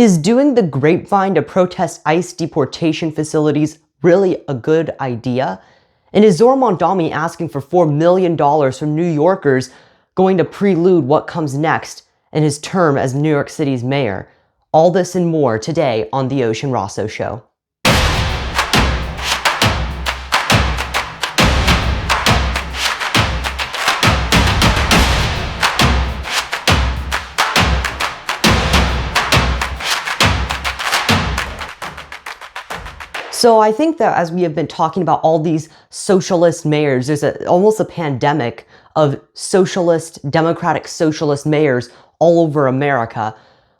Is doing the grapevine to protest ICE deportation facilities really a good idea? And is Zohran Mamdani asking for $4 million from New Yorkers going to prelude what comes next in his term as New York City's mayor? All this and more today on The Ocean Rasso Show. So I think that as we have been talking about all these socialist mayors, there's almost a pandemic of socialist, democratic socialist mayors all over America.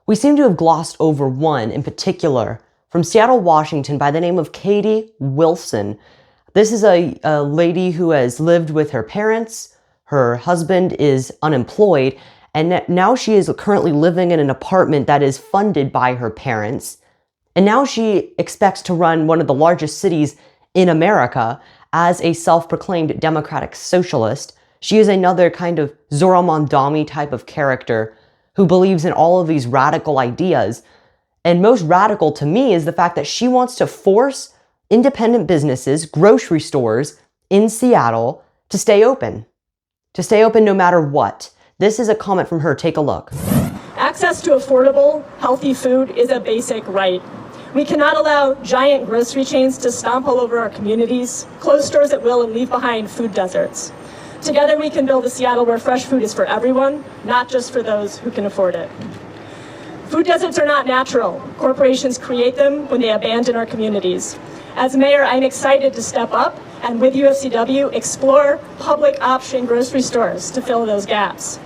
We seem to have glossed over one in particular from Seattle, Washington, by the name of Katie Wilson. This is a lady who has lived with her parents. Her husband is unemployed, and now she is currently living in an apartment that is funded by her parents. And now she expects to run one of the largest cities in America as a self-proclaimed democratic socialist. She is another kind of Zohran Mamdani type of character who believes in all of these radical ideas. And most radical to me is the fact that she wants to force independent businesses, grocery stores in Seattle to stay open no matter what. This is a comment from her. Take a look. Access to affordable, healthy food is a basic right. We cannot allow giant grocery chains to stomp all over our communities, close stores at will, and leave behind food deserts. Together we can build a Seattle where fresh food is for everyone, not just for those who can afford it. Food deserts are not natural. Corporations create them when they abandon our communities. As mayor, I'm excited to step up and with UFCW explore public option grocery stores to fill those gaps.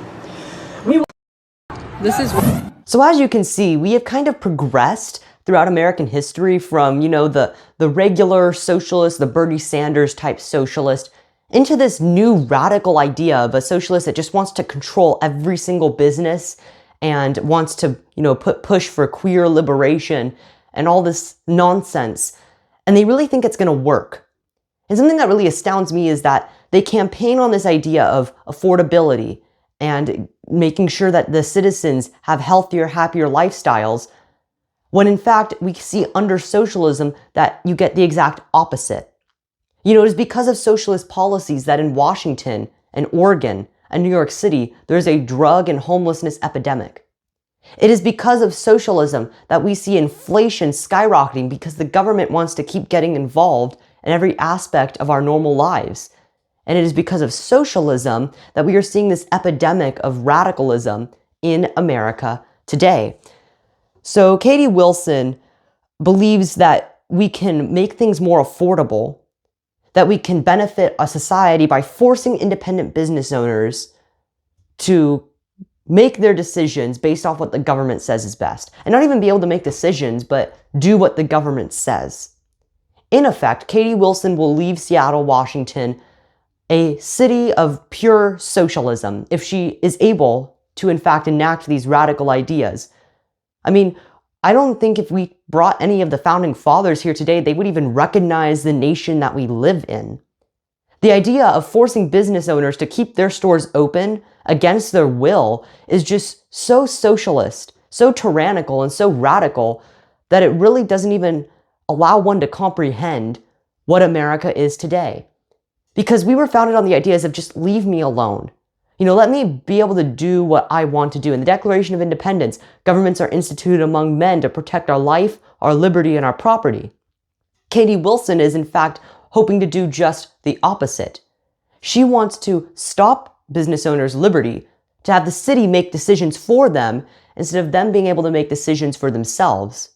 So as you can see, we have kind of progressed throughout American history from, the regular socialist, the Bernie Sanders type socialist, into this new radical idea of a socialist that just wants to control every single business and wants to, push for queer liberation and all this nonsense. And they really think it's going to work. And something that really astounds me is that they campaign on this idea of affordability and making sure that the citizens have healthier, happier lifestyles, when in fact we see under socialism that you get the exact opposite. It is because of socialist policies that in Washington and Oregon and New York City, there's a drug and homelessness epidemic. It is because of socialism that we see inflation skyrocketing because the government wants to keep getting involved in every aspect of our normal lives. And it is because of socialism that we are seeing this epidemic of radicalism in America today. So Katie Wilson believes that we can make things more affordable, that we can benefit a society by forcing independent business owners to make their decisions based off what the government says is best. And not even be able to make decisions, but do what the government says. In effect, Katie Wilson will leave Seattle, Washington, a city of pure socialism if she is able to, in fact, enact these radical ideas. I don't think if we brought any of the founding fathers here today, they would even recognize the nation that we live in. The idea of forcing business owners to keep their stores open against their will is just so socialist, so tyrannical, and so radical that it really doesn't even allow one to comprehend what America is today. Because we were founded on the ideas of just leave me alone. Let me be able to do what I want to do. In the Declaration of Independence, governments are instituted among men to protect our life, our liberty, and our property. Katie Wilson is, in fact, hoping to do just the opposite. She wants to stop business owners' liberty, to have the city make decisions for them instead of them being able to make decisions for themselves.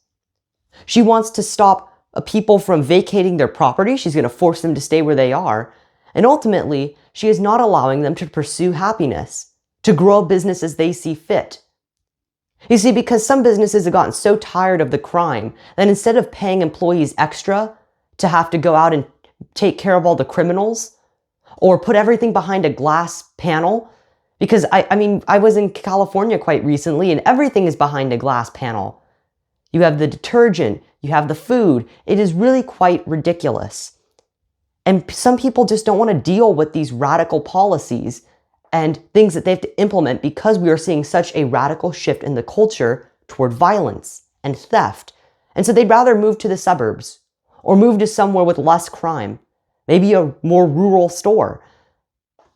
She wants to stop people from vacating their property. She's going to force them to stay where they are. And ultimately, she is not allowing them to pursue happiness, to grow a business as they see fit. You see, because some businesses have gotten so tired of the crime that instead of paying employees extra to have to go out and take care of all the criminals or put everything behind a glass panel, because I was in California quite recently and everything is behind a glass panel. You have the detergent, you have the food. It is really quite ridiculous. And some people just don't want to deal with these radical policies and things that they have to implement because we are seeing such a radical shift in the culture toward violence and theft. And so they'd rather move to the suburbs or move to somewhere with less crime, maybe a more rural store.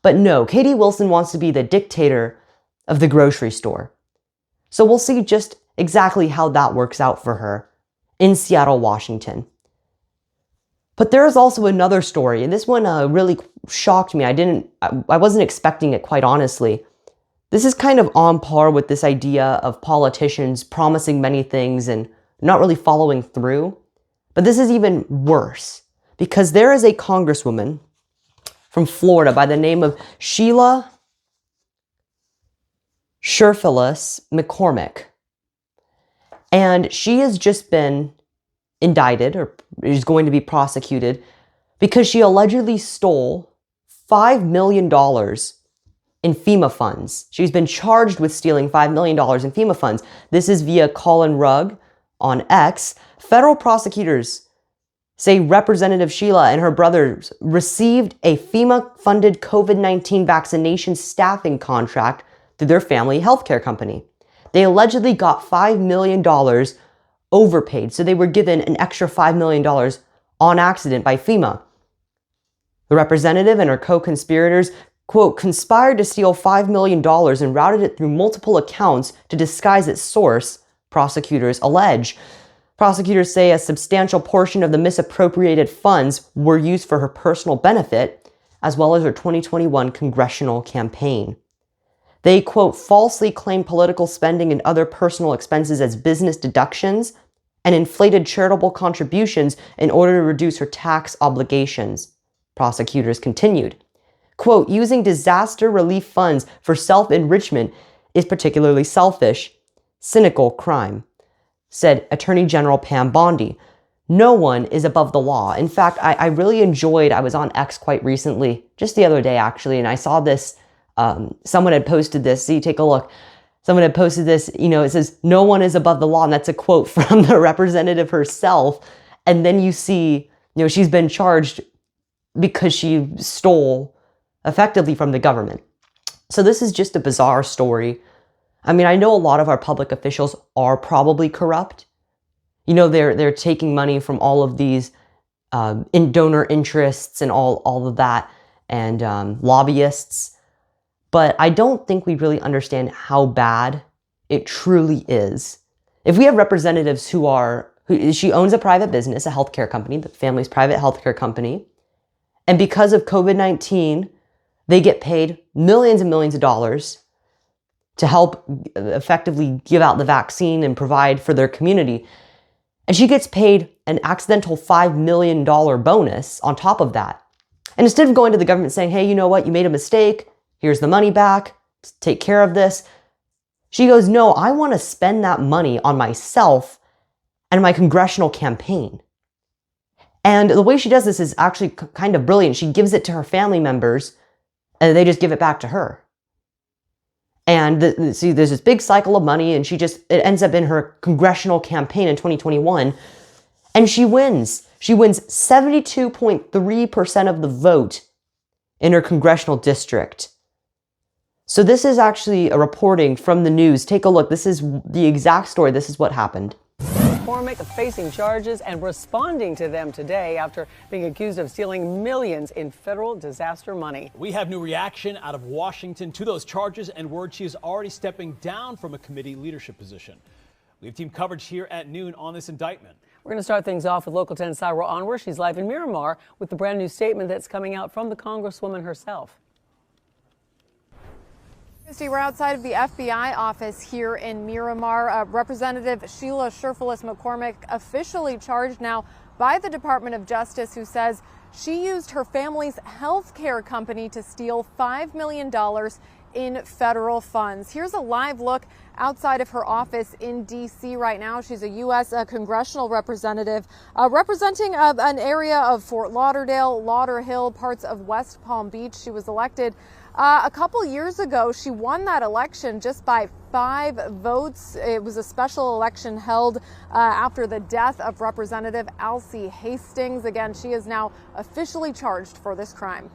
But no, Katie Wilson wants to be the dictator of the grocery store. So we'll see just exactly how that works out for her in Seattle, Washington. But there is also another story, and this one really shocked me. I wasn't expecting it, quite honestly. This is kind of on par with this idea of politicians promising many things and not really following through. But this is even worse, because there is a congresswoman from Florida by the name of Sheila Cherfilus-McCormick. And she has just been indicted, or is going to be prosecuted, because she allegedly stole $5 million in FEMA funds. She's been charged with stealing $5 million in FEMA funds. This is via Colin Rugg on X. Federal prosecutors say Representative Sheila and her brothers received a FEMA-funded COVID-19 vaccination staffing contract through their family healthcare company. They allegedly got $5 million overpaid, so they were given an extra $5 million on accident by FEMA. The representative and her co-conspirators, quote, conspired to steal $5 million and routed it through multiple accounts to disguise its source, prosecutors allege. Prosecutors say a substantial portion of the misappropriated funds were used for her personal benefit, as well as her 2021 congressional campaign. They, quote, falsely claimed political spending and other personal expenses as business deductions and inflated charitable contributions in order to reduce her tax obligations, prosecutors continued. Quote, using disaster relief funds for self-enrichment is particularly selfish, cynical crime, said Attorney General Pam Bondi. No one is above the law. In fact, I really enjoyed, I was on X quite recently, just the other day actually, and I saw this. Someone had posted this. See, take a look. Someone had posted this, it says, no one is above the law. And that's a quote from the representative herself. And then you see, she's been charged because she stole effectively from the government. So this is just a bizarre story. I mean, I know a lot of our public officials are probably corrupt. They're taking money from all of these in donor interests and all of that, and lobbyists. But I don't think we really understand how bad it truly is. If we have representatives she owns a private business, a healthcare company, the family's private healthcare company, and because of COVID-19, they get paid millions and millions of dollars to help effectively give out the vaccine and provide for their community. And she gets paid an accidental $5 million bonus on top of that. And instead of going to the government saying, hey, you know what, you made a mistake, here's the money back, take care of this. She goes, no, I want to spend that money on myself and my congressional campaign. And the way she does this is actually kind of brilliant. She gives it to her family members and they just give it back to her. And see, there's this big cycle of money and it ends up in her congressional campaign in 2021 and she wins. She wins 72.3% of the vote in her congressional district. So this is actually a reporting from the news. Take a look. This is the exact story. This is what happened. McCormick facing charges and responding to them today after being accused of stealing millions in federal disaster money. We have new reaction out of Washington to those charges and word she is already stepping down from a committee leadership position. We have team coverage here at noon on this indictment. We're going to start things off with Local 10's Syra Onwar. She's live in Miramar with the brand new statement that's coming out from the Congresswoman herself. We're outside of the FBI office here in Miramar. Representative Sheila Cherfilus-McCormick officially charged now by the Department of Justice, who says she used her family's health care company to steal $5 million in federal funds. Here's a live look outside of her office in D.C. right now. She's a U.S. congressional representative representing an area of Fort Lauderdale, Lauderhill, parts of West Palm Beach. She was elected a couple years ago. She won that election just by 5 votes. It was a special election held after the death of Representative Alcee Hastings. Again, she is now officially charged for this crime.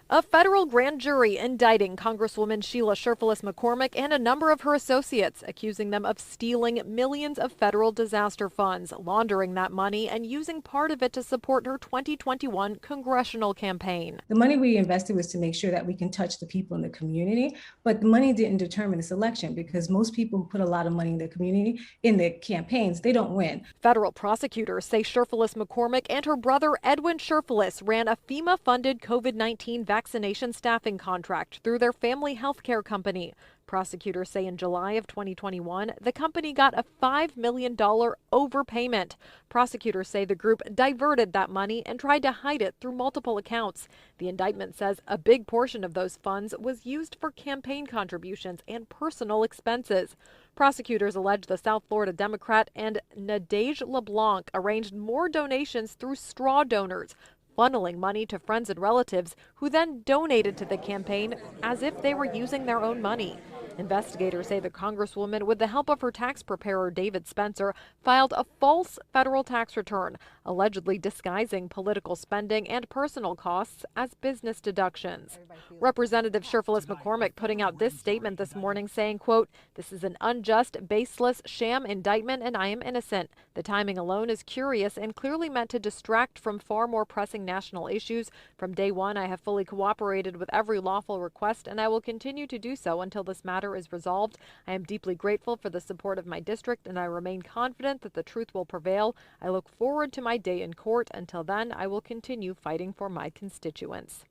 A federal grand jury indicting Congresswoman Sheila Cherfilus-McCormick and a number of her associates, accusing them of stealing millions of federal disaster funds, laundering that money, and using part of it to support her 2021 congressional campaign. The money we invested was to make sure that we can touch the people in the community, but the money didn't determine this election because most people who put a lot of money in the community, in the campaigns, they don't win. Federal prosecutors say Cherfilus-McCormick and her brother Edwin Cherfilus ran a FEMA-funded COVID-19 vaccination staffing contract through their family health care company. Prosecutors say in July of 2021, the company got a $5 million overpayment. Prosecutors say the group diverted that money and tried to hide it through multiple accounts. The indictment says a big portion of those funds was used for campaign contributions and personal expenses. Prosecutors allege the South Florida Democrat and Nadege LeBlanc arranged more donations through straw donors, funneling money to friends and relatives who then donated to the campaign as if they were using their own money. Investigators say the Congresswoman, with the help of her tax preparer David Spencer, filed a false federal tax return, allegedly disguising political spending and personal costs as business deductions. Representative Cherfilus-McCormick putting out this statement this morning saying, quote, "This is an unjust, baseless, sham indictment and I am innocent. The timing alone is curious and clearly meant to distract from far more pressing national issues. From day one, I have fully cooperated with every lawful request and I will continue to do so until this matter is resolved. I am deeply grateful for the support of my district and I remain confident that the truth will prevail. I look forward to my day in court. Until then, I will continue fighting for my constituents."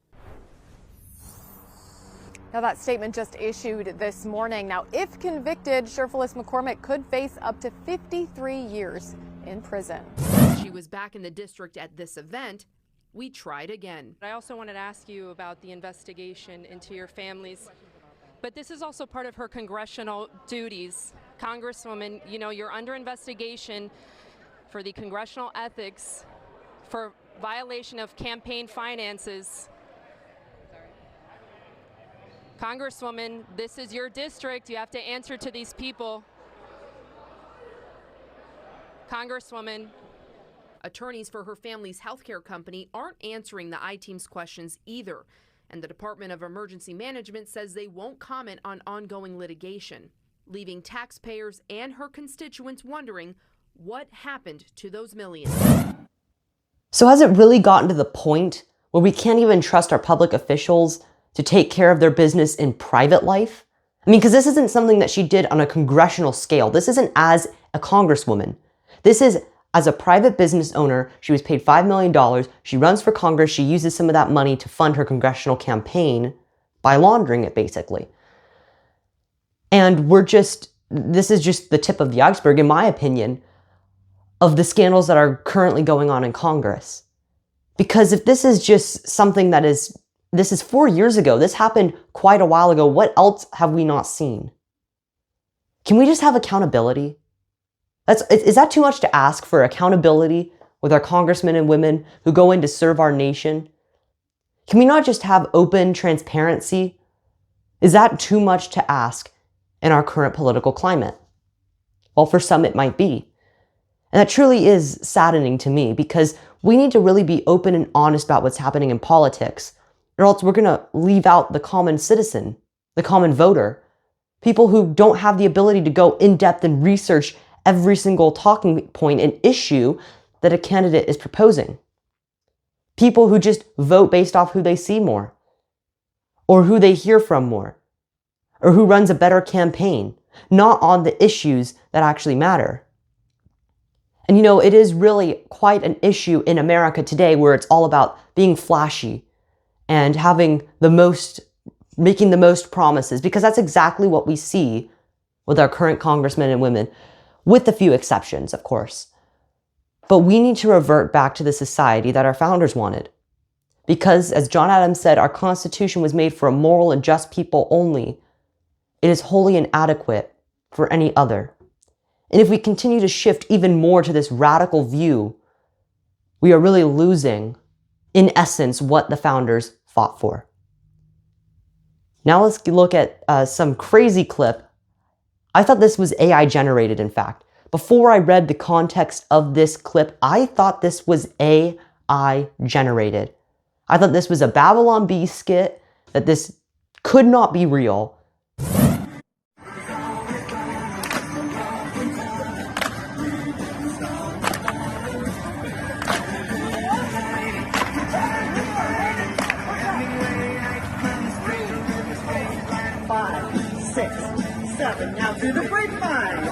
Now, that statement just issued this morning. Now, if convicted, Cherfilus-McCormick could face up to 53 years in prison. She was back in the district at this event. We tried again. I also wanted to ask you about the investigation into your families. But this is also part of her congressional duties. Congresswoman, you know, you're under investigation for the congressional ethics for violation of campaign finances. Congresswoman, this is your district. You have to answer to these people. Congresswoman. Attorneys for her family's healthcare company aren't answering the I-Team's questions either. And the Department of Emergency Management says they won't comment on ongoing litigation, leaving taxpayers and her constituents wondering what happened to those millions. So has it really gotten to the point where we can't even trust our public officials to take care of their business in private life? I mean, because this isn't something that she did on a congressional scale. This isn't as a congresswoman. This is as a private business owner. She was paid $5 million. She runs for Congress. She uses some of that money to fund her congressional campaign by laundering it, basically. And this is just the tip of the iceberg, in my opinion, of the scandals that are currently going on in Congress. Because if this is just something this is 4 years ago, this happened quite a while ago, what else have we not seen? Can we just have accountability? Is that too much to ask for accountability with our congressmen and women who go in to serve our nation? Can we not just have open transparency? Is that too much to ask in our current political climate? Well, for some it might be. And that truly is saddening to me because we need to really be open and honest about what's happening in politics, or else we're going to leave out the common citizen, the common voter, people who don't have the ability to go in depth and research every single talking point and issue that a candidate is proposing. People who just vote based off who they see more, or who they hear from more, or who runs a better campaign, not on the issues that actually matter. And you know, it is really quite an issue in America today where it's all about being flashy and making the most promises, because that's exactly what we see with our current congressmen and women, with a few exceptions, of course. But we need to revert back to the society that our founders wanted. Because, as John Adams said, our Constitution was made for a moral and just people only. It is wholly inadequate for any other. And if we continue to shift even more to this radical view, we are really losing, in essence, what the founders fought for. Now let's look at some crazy clip. I thought this was AI generated, in fact. Before I read the context of this clip, I thought this was AI generated. I thought this was a Babylon Bee skit, that this could not be real. Now to the grapevine.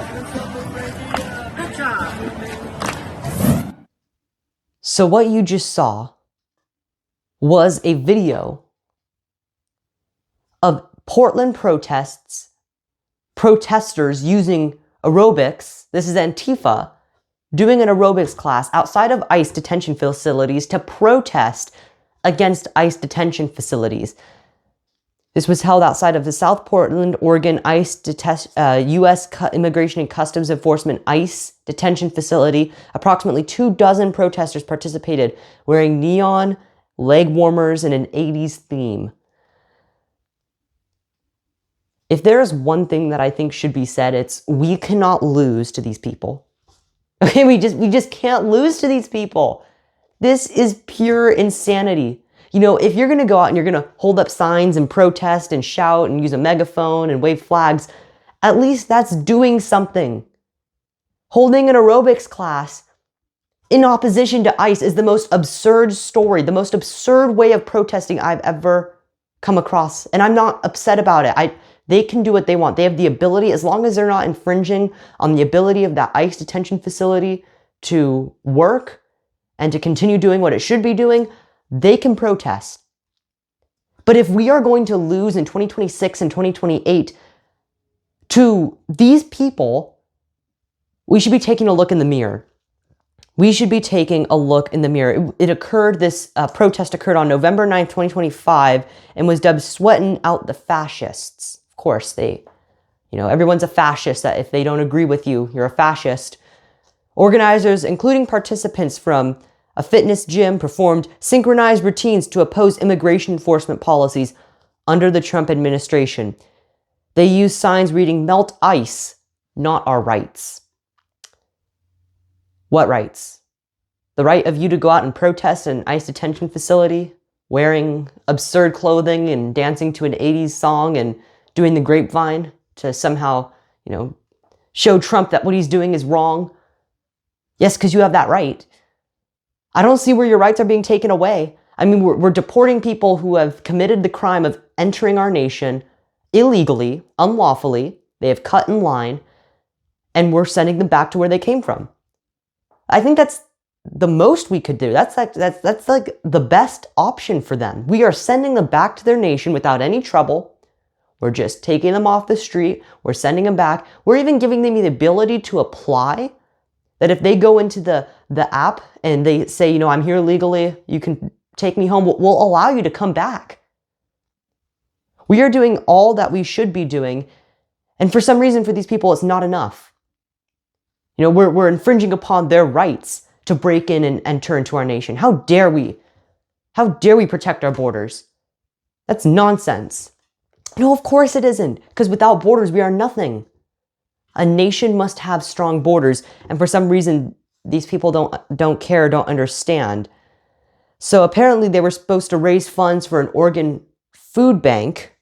Good job. So what you just saw was a video of Portland protesters using aerobics. This is Antifa doing an aerobics class outside of ICE detention facilities to protest against ICE detention facilities. This was held outside of the South Portland, Oregon ICE U.S. Immigration and Customs Enforcement ICE detention facility. Approximately 24 protesters participated, wearing neon leg warmers and an 80s theme. If there is one thing that I think should be said, it's we cannot lose to these people. Okay, we just can't lose to these people. This is pure insanity. You know, if you're going to go out and you're going to hold up signs and protest and shout and use a megaphone and wave flags, at least that's doing something. Holding an aerobics class in opposition to ICE is the most absurd story, the most absurd way of protesting I've ever come across. And I'm not upset about it. They can do what they want. They have the ability, as long as they're not infringing on the ability of that ICE detention facility to work and to continue doing what it should be doing, they can protest. But if we are going to lose in 2026 and 2028 to these people, we should be taking a look in the mirror. We should be taking a look in the mirror. This protest occurred on November 9th, 2025, and was dubbed "Sweating Out the Fascists." Of course, everyone's a fascist. That if they don't agree with you, you're a fascist. Organizers, including participants from a fitness gym, performed synchronized routines to oppose immigration enforcement policies under the Trump administration. They used signs reading "Melt ICE, not our rights." What rights? The right of you to go out and protest an ICE detention facility, wearing absurd clothing and dancing to an 80s song and doing the grapevine to somehow, show Trump that what he's doing is wrong. Yes, because you have that right. I don't see where your rights are being taken away. I mean, we're deporting people who have committed the crime of entering our nation illegally, unlawfully. They have cut in line, and we're sending them back to where they came from. I think that's the most we could do. That's like the best option for them. We are sending them back to their nation without any trouble. We're just taking them off the street. We're sending them back. We're even giving them the ability to apply. That if they go into the app and they say, I'm here legally, you can take me home, we'll allow you to come back. We are doing all that we should be doing. And for some reason, for these people, it's not enough. We're infringing upon their rights to break in and enter into our nation. How dare we? How dare we protect our borders? That's nonsense. No, of course it isn't. Because without borders, we are nothing. A nation must have strong borders. And for some reason, these people don't care, don't understand. So apparently they were supposed to raise funds for an Oregon food bank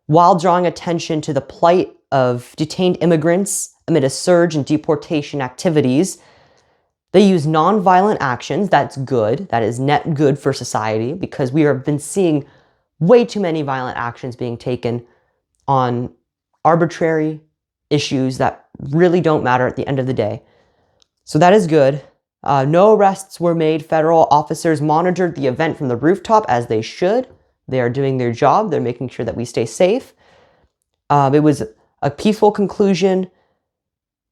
while drawing attention to the plight of detained immigrants amid a surge in deportation activities. They use nonviolent actions. That's good. That is net good for society, because we have been seeing way too many violent actions being taken on arbitrary issues that really don't matter at the end of the day. So that is good. No arrests were made. Federal officers monitored the event from the rooftop, as they should. They are doing their job. They're making sure that we stay safe. It was a peaceful conclusion.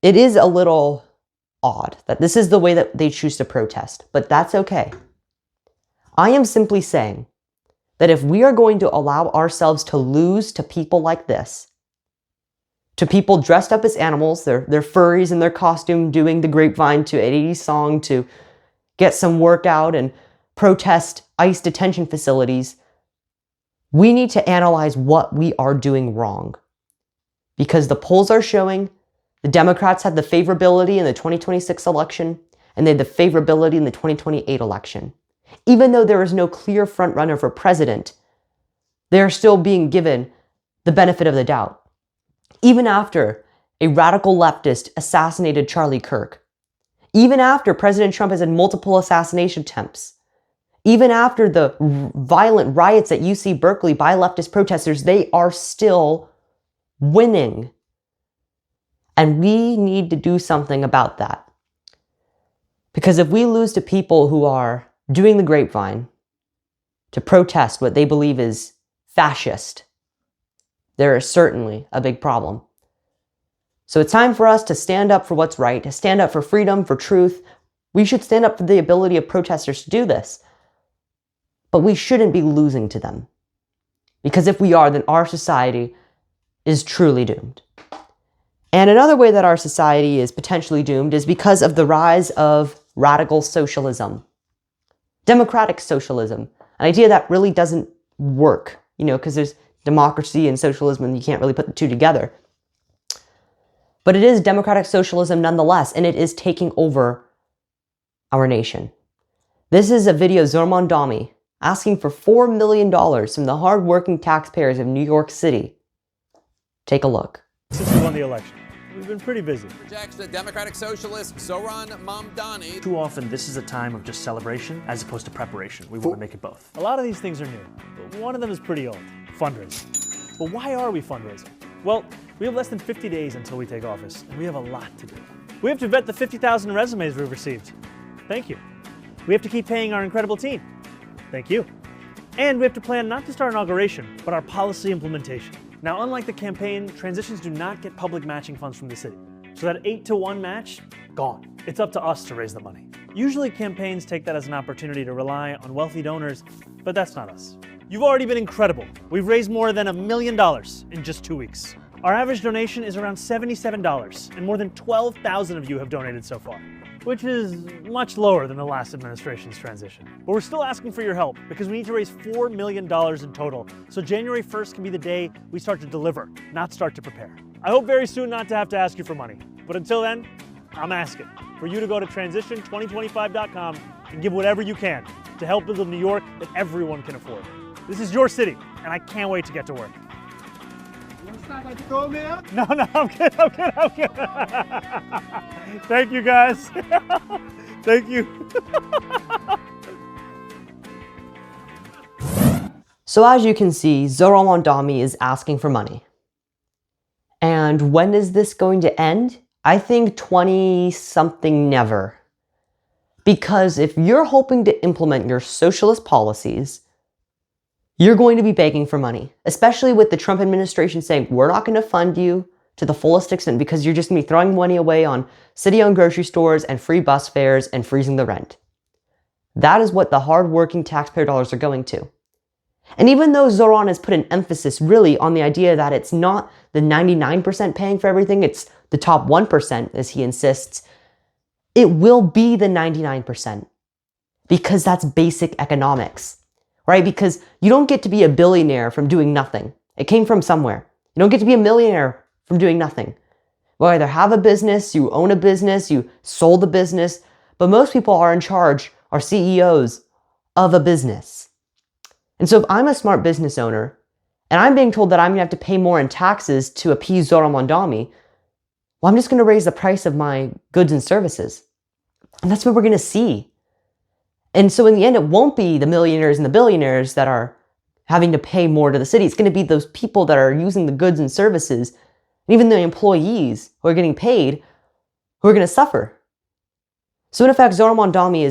It is a little odd that this is the way that they choose to protest, but that's okay. I am simply saying that if we are going to allow ourselves to lose to people like this, to people dressed up as animals, they're furries in their costume doing the grapevine to an 80s song to get some workout and protest ICE detention facilities, we need to analyze what we are doing wrong. Because the polls are showing the Democrats had the favorability in the 2026 election, and they had the favorability in the 2028 election. Even though there is no clear frontrunner for president, they are still being given the benefit of the doubt. Even after a radical leftist assassinated Charlie Kirk, even after President Trump has had multiple assassination attempts, even after the violent riots at UC Berkeley by leftist protesters, they are still winning. And we need to do something about that. Because if we lose to people who are doing the grapevine to protest what they believe is fascist, there is certainly a big problem. So it's time for us to stand up for what's right, to stand up for freedom, for truth. We should stand up for the ability of protesters to do this. But we shouldn't be losing to them. Because if we are, then our society is truly doomed. And another way that our society is potentially doomed is because of the rise of radical socialism. Democratic socialism. An idea that really doesn't work, because there's democracy and socialism and you can't really put the two together. But it is democratic socialism nonetheless, and it is taking over our nation. This is a video of Zohran Mamdani asking for $4 million from the hardworking taxpayers of New York City. Take a look. Since we won the election, we've been pretty busy. Rejects the Democratic Socialist Zohran Mamdani. Too often, this is a time of just celebration as opposed to preparation. We want to make it both. A lot of these things are new, but one of them is pretty old, fundraising. But why are we fundraising? Well, we have less than 50 days until we take office, and we have a lot to do. We have to vet the 50,000 resumes we've received. Thank you. We have to keep paying our incredible team. Thank you. And we have to plan not just our inauguration, but our policy implementation. Now, unlike the campaign, transitions do not get public matching funds from the city. So that 8-to-1 match, gone. It's up to us to raise the money. Usually campaigns take that as an opportunity to rely on wealthy donors, but that's not us. You've already been incredible. We've raised more than $1 million in just 2 weeks. Our average donation is around $77, and more than 12,000 of you have donated so far, which is much lower than the last administration's transition. But we're still asking for your help because we need to raise $4 million in total, so January 1st can be the day we start to deliver, not start to prepare. I hope very soon not to have to ask you for money, but until then, I'm asking for you to go to transition2025.com and give whatever you can to help build a New York that everyone can afford. This is your city, and I can't wait to get to work. No, I'm kidding. Thank you, guys. Thank you. So as you can see, Zohran Mamdani is asking for money. And when is this going to end? I think 20-something never. Because if you're hoping to implement your socialist policies, you're going to be begging for money, especially with the Trump administration saying, we're not going to fund you to the fullest extent because you're just going to be throwing money away on city-owned grocery stores and free bus fares and freezing the rent. That is what the hardworking taxpayer dollars are going to. And even though Zohran has put an emphasis really on the idea that it's not the 99% paying for everything, it's the top 1%, as he insists, it will be the 99% because that's basic economics. Right? Because you don't get to be a billionaire from doing nothing. It came from somewhere. You don't get to be a millionaire from doing nothing. You either have a business, you own a business, you sold the business, but most people are in charge, are CEOs of a business. And so if I'm a smart business owner, and I'm being told that I'm going to have to pay more in taxes to appease Zohran Mamdani, well, I'm just going to raise the price of my goods and services. And that's what we're going to see. And so in the end, it won't be the millionaires and the billionaires that are having to pay more to the city. It's going to be those people that are using the goods and services, and even the employees who are getting paid, who are going to suffer. So in effect, Zohran Mamdani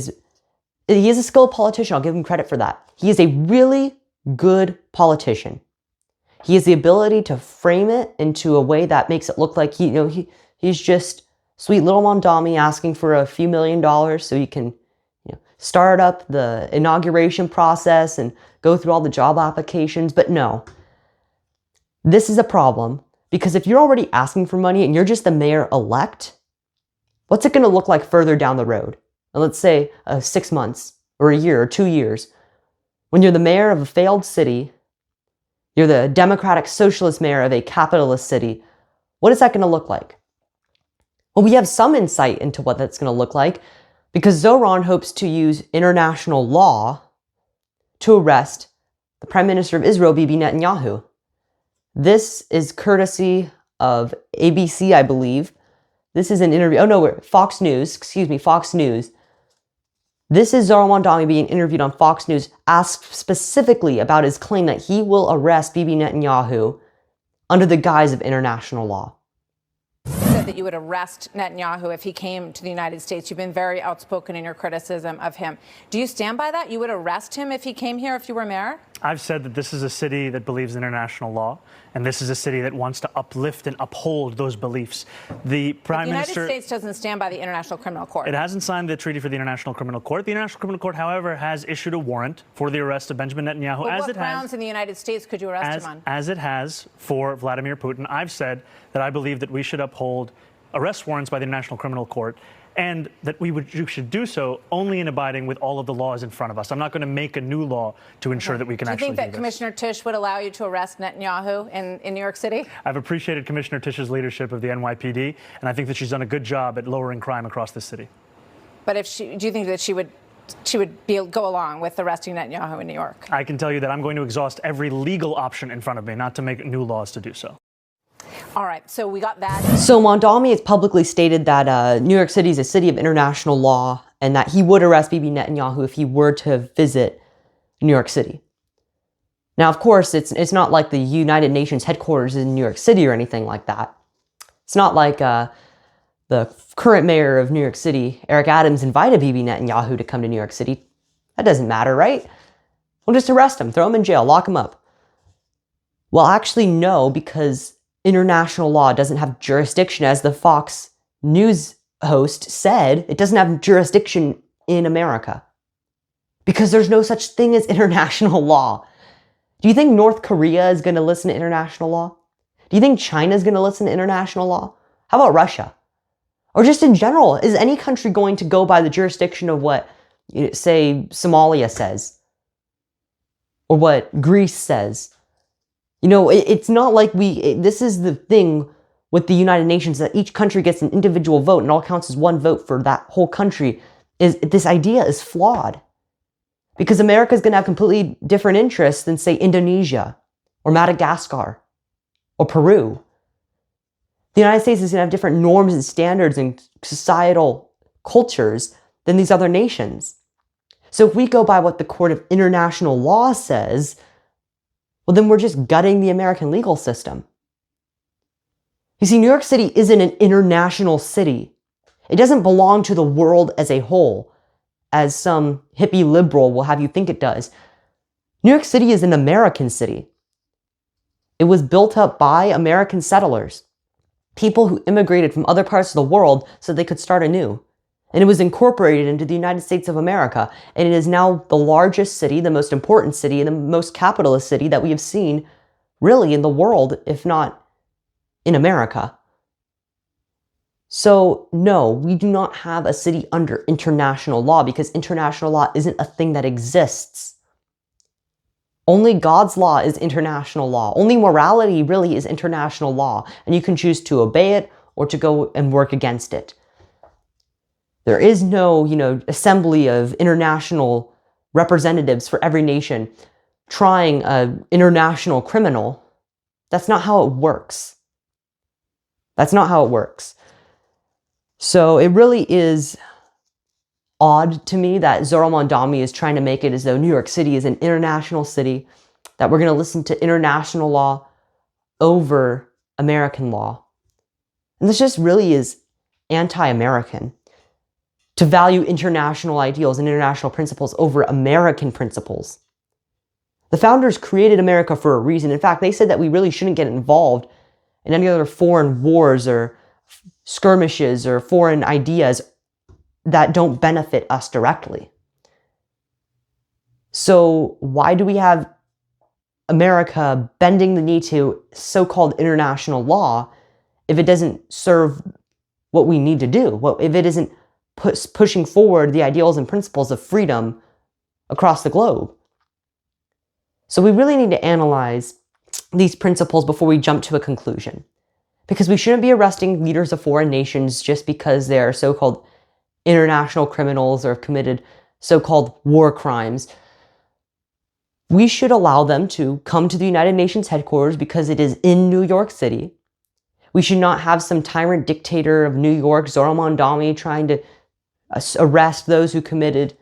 is a skilled politician. I'll give him credit for that. He is a really good politician. He has the ability to frame it into a way that makes it look like he's just sweet little Mamdani asking for a few $1 million so he can start up the inauguration process and go through all the job applications. But no, this is a problem because if you're already asking for money and you're just the mayor-elect, what's it going to look like further down the road? And let's say 6 months or a year or 2 years, when you're the mayor of a failed city, you're the democratic socialist mayor of a capitalist city, what is that going to look like? Well, we have some insight into what that's going to look like Because Zohran hopes to use international law to arrest the Prime Minister of Israel, Bibi Netanyahu. This is courtesy of ABC, I believe. This is an interview. Oh no, Fox News. Excuse me, Fox News. This is Zohran Mamdani being interviewed on Fox News, asked specifically about his claim that he will arrest Bibi Netanyahu under the guise of international law. You said that you would arrest Netanyahu if he came to the United States. You've been very outspoken in your criticism of him. Do you stand by that? You would arrest him if he came here, if you were mayor? I've said that this is a city that believes in international law, and this is a city that wants to uplift and uphold those beliefs. The Prime Minister... The United States doesn't stand by the International Criminal Court. It hasn't signed the treaty for the International Criminal Court. The International Criminal Court, however, has issued a warrant for the arrest of Benjamin Netanyahu. But as what it grounds has, in the United States could you arrest him on? As it has for Vladimir Putin. I've said that I believe that we should uphold arrest warrants by the International Criminal Court, and that you should do so only in abiding with all of the laws in front of us. I'm not going to make a new law to ensure that we can actually do this. Do you think that Commissioner Tisch would allow you to arrest Netanyahu in New York City? I've appreciated Commissioner Tisch's leadership of the NYPD, and I think that she's done a good job at lowering crime across the city. But do you think that she would go along with arresting Netanyahu in New York? I can tell you that I'm going to exhaust every legal option in front of me, not to make new laws to do so. All right, so we got that. So Mamdani has publicly stated that New York City is a city of international law and that he would arrest Bibi Netanyahu if he were to visit New York City. Now, of course, it's not like the United Nations headquarters is in New York City or anything like that. It's not like the current mayor of New York City, Eric Adams, invited Bibi Netanyahu to come to New York City. That doesn't matter, right? We'll just arrest him, throw him in jail, lock him up. Well, actually, no, because international law doesn't have jurisdiction, as the Fox News host said. It doesn't have jurisdiction in America because there's no such thing as international law. Do you think North Korea is going to listen to international law? Do you think China is going to listen to international law? How about Russia? Or just in general, is any country going to go by the jurisdiction of what, say, Somalia says? Or what Greece says? You know, it's not like this is the thing with the United Nations, that each country gets an individual vote and all counts as one vote for that whole country. This idea is flawed. Because America is going to have completely different interests than, say, Indonesia or Madagascar or Peru. The United States is going to have different norms and standards and societal cultures than these other nations. So if we go by what the Court of International Law says, well, then we're just gutting the American legal system. You see, New York City isn't an international city. It doesn't belong to the world as a whole, as some hippie liberal will have you think it does. New York City is an American city. It was built up by American settlers, people who immigrated from other parts of the world so they could start anew. And it was incorporated into the United States of America. And it is now the largest city, the most important city, and the most capitalist city that we have seen really in the world, if not in America. So no, we do not have a city under international law because international law isn't a thing that exists. Only God's law is international law. Only morality really is international law. And you can choose to obey it or to go and work against it. There is no, assembly of international representatives for every nation trying an international criminal. That's not how it works. That's not how it works. So it really is odd to me that Zohran Mamdani is trying to make it as though New York City is an international city, that we're going to listen to international law over American law. And this just really is anti-American. To value international ideals and international principles over American principles. The founders created America for a reason. In fact, they said that we really shouldn't get involved in any other foreign wars or skirmishes or foreign ideas that don't benefit us directly. So why do we have America bending the knee to so-called international law if it doesn't serve what we need to do? Well, if it isn't pushing forward the ideals and principles of freedom across the globe. So we really need to analyze these principles before we jump to a conclusion. Because we shouldn't be arresting leaders of foreign nations just because they are so-called international criminals or have committed so-called war crimes, we should allow them to come to the United Nations headquarters because it is in New York City. We should not have some tyrant dictator of New York, Zohran Mamdani, trying to arrest those who committed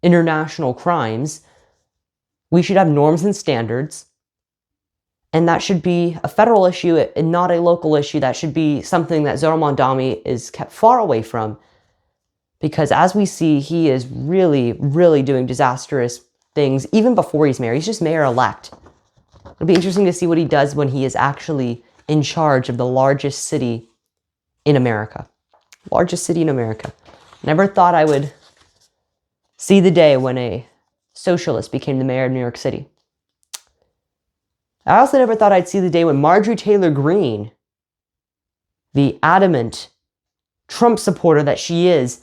international crimes. We should have norms and standards. And that should be a federal issue and not a local issue. That should be something that Zohran Mamdani is kept far away from. Because as we see, he is really, really doing disastrous things even before he's mayor. He's just mayor-elect. It'll be interesting to see what he does when he is actually in charge of the largest city in America. Largest city in America. Never thought I would see the day when a socialist became the mayor of New York City. I also never thought I'd see the day when Marjorie Taylor Greene, the adamant Trump supporter that she is,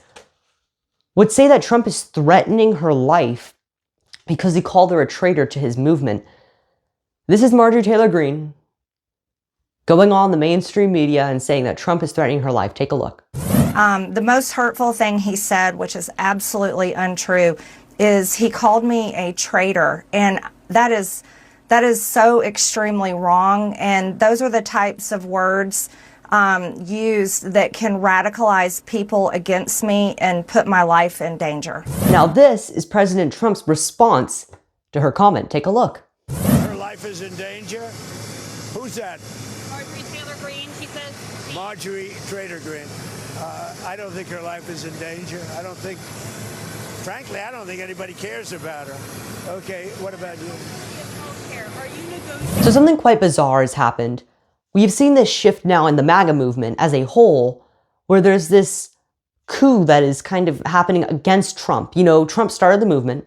would say that Trump is threatening her life because he called her a traitor to his movement. This is Marjorie Taylor Greene going on the mainstream media and saying that Trump is threatening her life. Take a look. The most hurtful thing he said, which is absolutely untrue, is he called me a traitor. And that is so extremely wrong. And those are the types of words used that can radicalize people against me and put my life in danger. Now this is President Trump's response to her comment. Take a look. Her life is in danger? Who's that? Marjorie Taylor Greene, she says. Marjorie Taylor Greene. I don't think her life is in danger. Frankly, I don't think anybody cares about her. Okay, what about you? So something quite bizarre has happened. We've seen this shift now in the MAGA movement as a whole, where there's this coup that is kind of happening against Trump. You know, Trump started the movement.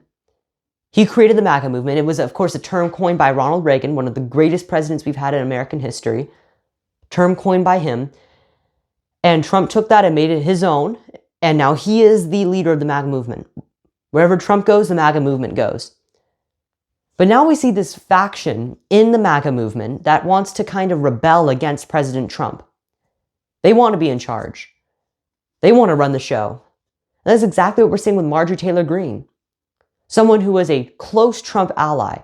He created the MAGA movement. It was, of course, a term coined by Ronald Reagan, one of the greatest presidents we've had in American history. Term coined by him. And Trump took that and made it his own. And now he is the leader of the MAGA movement. Wherever Trump goes, the MAGA movement goes. But now we see this faction in the MAGA movement that wants to kind of rebel against President Trump. They want to be in charge. They want to run the show. And that's exactly what we're seeing with Marjorie Taylor Greene. Someone who was a close Trump ally.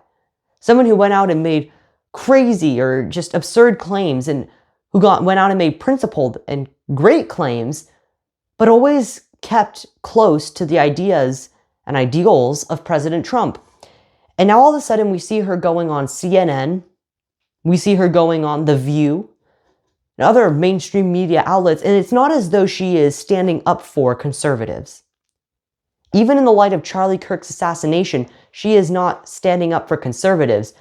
Someone who went out and made crazy or just absurd claims and who went out and made principled and great claims, but always kept close to the ideas and ideals of President Trump. And now all of a sudden we see her going on CNN, we see her going on The View, and other mainstream media outlets, and it's not as though she is standing up for conservatives. Even in the light of Charlie Kirk's assassination, she is not standing up for conservatives.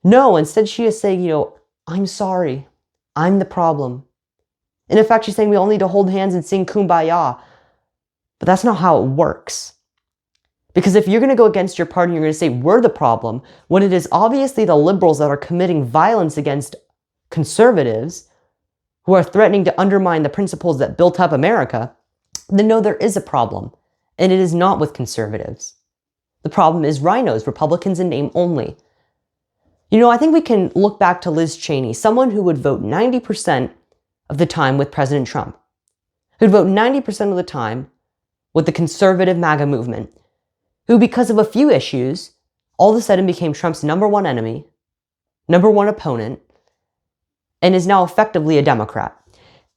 No, instead she is saying, I'm sorry, I'm the problem. And in fact, she's saying we all need to hold hands and sing Kumbaya. But that's not how it works. Because if you're going to go against your party, you're going to say we're the problem, when it is obviously the liberals that are committing violence against conservatives who are threatening to undermine the principles that built up America, then no, there is a problem. And it is not with conservatives. The problem is rhinos, Republicans in name only. I think we can look back to Liz Cheney, someone who would vote 90% of the time with President Trump, who'd vote 90% of the time with the conservative MAGA movement, who, because of a few issues, all of a sudden became Trump's number one enemy, number one opponent, and is now effectively a Democrat.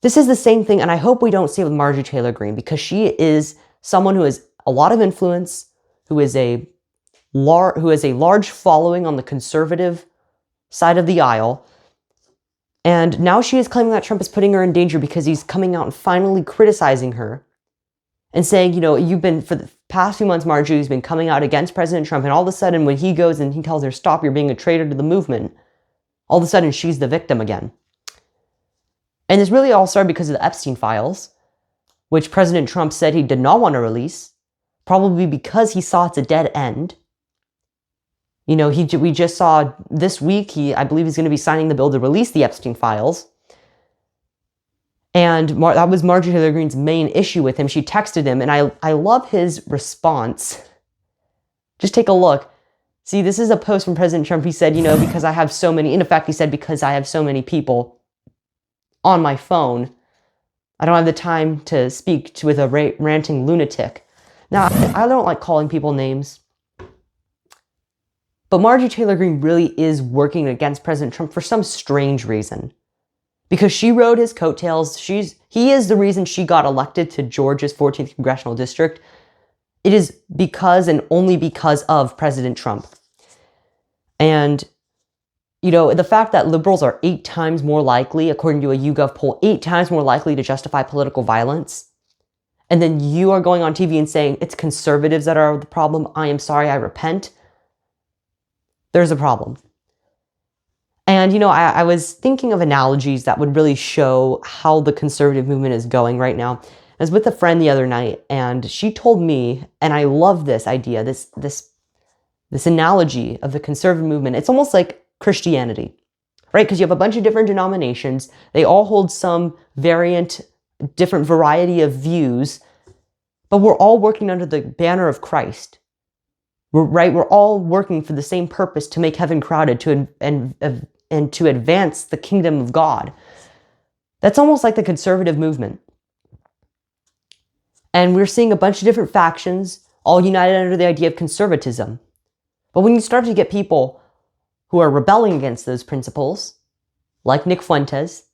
This is the same thing, and I hope we don't see it with Marjorie Taylor Greene, because she is someone who has a lot of influence, who has a large following on the conservative side of the aisle, and now she is claiming that Trump is putting her in danger because he's coming out and finally criticizing her and saying, you've been, for the past few months, Marjorie's been coming out against President Trump, and all of a sudden when he goes and he tells her, stop, you're being a traitor to the movement, all of a sudden she's the victim again. And this really all started because of the Epstein files, which President Trump said he did not want to release, probably because he saw it's a dead end. We just saw this week, I believe he's going to be signing the bill to release the Epstein files. And that was Marjorie Taylor Greene's main issue with him. She texted him, and I love his response. Just take a look. See, this is a post from President Trump. He said, because I have so many, in effect, he said, because I have so many people on my phone I don't have the time to speak with a ranting lunatic. Now, I don't like calling people names, but Marjorie Taylor Greene really is working against President Trump for some strange reason. Because she rode his coattails. He is the reason she got elected to Georgia's 14th congressional district. It is because and only because of President Trump. And, you know, the fact that liberals are 8 times more likely, according to a YouGov poll, 8 times more likely to justify political violence. And then you are going on TV and saying it's conservatives that are the problem. I am sorry, I repent. There's a problem. And, you know, I was thinking of analogies that would really show how the conservative movement is going right now. I was with a friend the other night, and she told me, and I love this idea, this analogy of the conservative movement. It's almost like Christianity, right? Because you have a bunch of different denominations. They all hold some different variety of views, but we're all working under the banner of Christ. We're all working for the same purpose, to make heaven crowded, and to advance the kingdom of God. That's almost like the conservative movement. And we're seeing a bunch of different factions, all united under the idea of conservatism. But when you start to get people who are rebelling against those principles, like Nick Fuentes,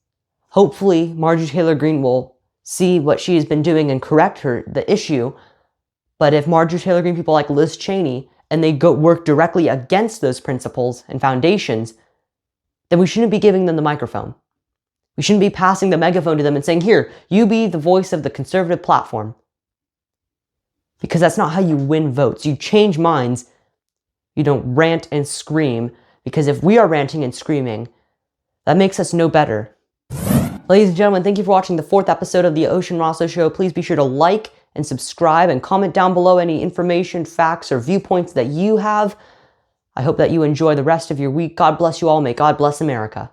hopefully Marjorie Taylor Greene will see what she has been doing and correct the issue. But if Marjorie Taylor Greene people like Liz Cheney, and they go work directly against those principles and foundations, then we shouldn't be giving them the microphone. We shouldn't be passing the megaphone to them and saying, here, you be the voice of the conservative platform. Because that's not how you win votes. You change minds. You don't rant and scream. Because if we are ranting and screaming, that makes us no better. Ladies and gentlemen, thank you for watching the 4th episode of the Ocean Rasso Show. Please be sure to like and subscribe and comment down below any information, facts, or viewpoints that you have. I hope that you enjoy the rest of your week. God bless you all. May God bless America.